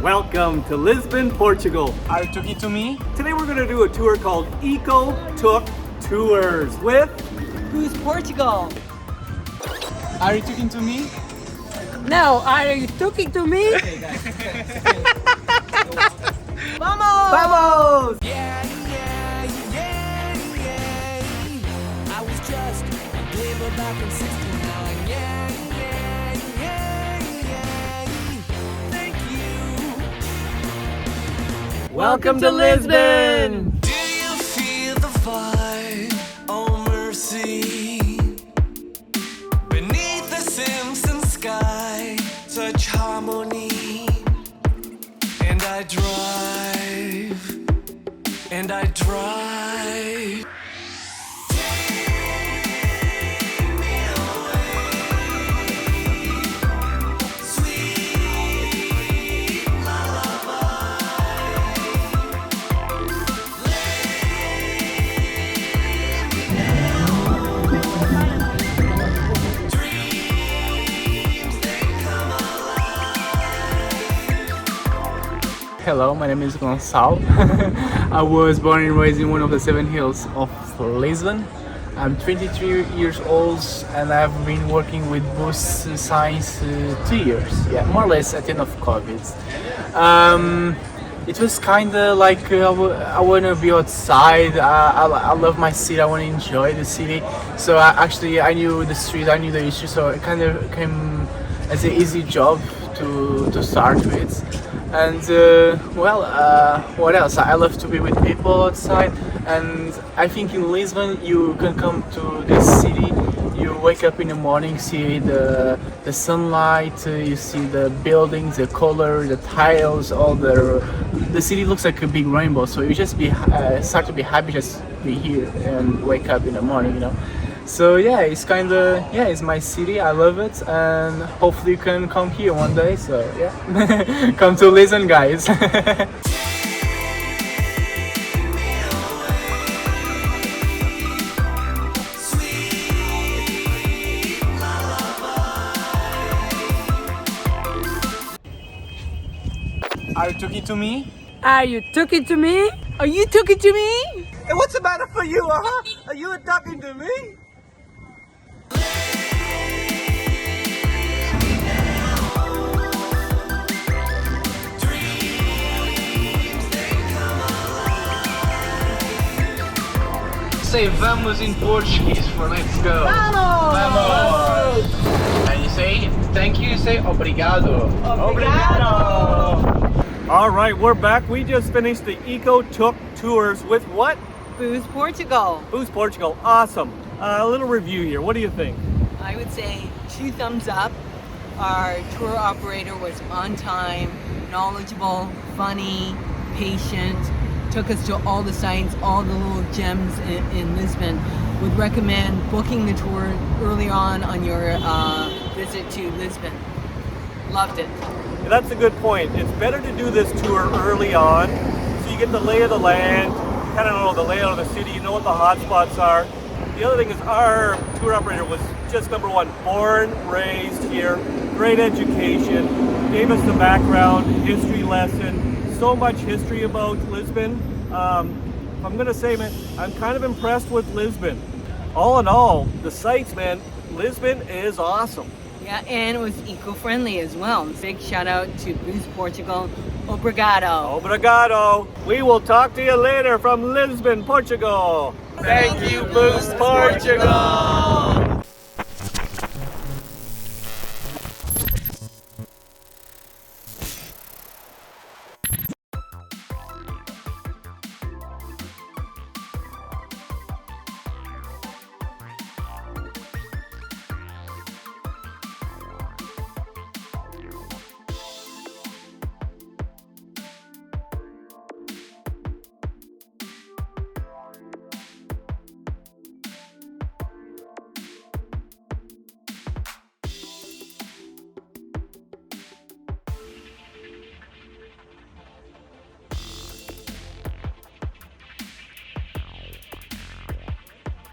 Welcome to Lisbon, Portugal. Are you talking to me? Today we're going to do a tour called Tuk Tours with Who's Portugal? Are you talking to me? No, are you talking to me? Vamos! Vamos! I was just a gamer back in 69. Thank you. Welcome to Lisbon! Do you feel the vibe? Oh mercy. Beneath the Simpson sky, such harmony. And I drive. Hello, my name is Gonçalo. I was born and raised in one of the 7 hills of Lisbon. I'm 23 years old and I've been working with Boost Science 2 years, yeah, more or less at the end of COVID. It was kind of like I want to be outside. I love my city. I want to enjoy the city. So I knew the street, I knew the issue, so it kind of came as an easy job to start with. And what else? I love to be with people outside, and I think in Lisbon you can come to this city. You wake up in the morning, see the sunlight, you see the buildings, the color, the tiles, all the city looks like a big rainbow. So you just start to be happy just be here and wake up in the morning, you know. So yeah, it's my city. I love it, and hopefully you can come here one day. So yeah, come to Lisbon, guys. Are you talking to me? Are you talking to me? Are you talking to me? Hey, what's the matter for you, huh? Are you talking to me? Say vamos in Portuguese for let's go. Vamos! Vamos! And you say thank you, you say obrigado. All right, we're back. We just finished the Tuk Tours with what? Who's Portugal? Who's Portugal? Awesome. A little review here. What do you think? I would say 2 thumbs up. Our tour operator was on time, knowledgeable, funny, patient, took us to all the sites, all the little gems in Lisbon. Would recommend booking the tour early on your visit to Lisbon. Loved it. Yeah, that's a good point. It's better to do this tour early on so you get the lay of the land, you kind of know the layout of the city, you know what the hot spots are. The other thing is our tour operator was just number one, born, raised here, great education, gave us the background, history lesson, so much history about Lisbon. I'm gonna say, man, I'm kind of impressed with Lisbon. All in all, the sights, man, Lisbon is awesome. Yeah, and it was eco-friendly as well. Big shout out to Boost Portugal. Obrigado. Obrigado. We will talk to you later from Lisbon, Portugal. Thank you, Boost Portugal.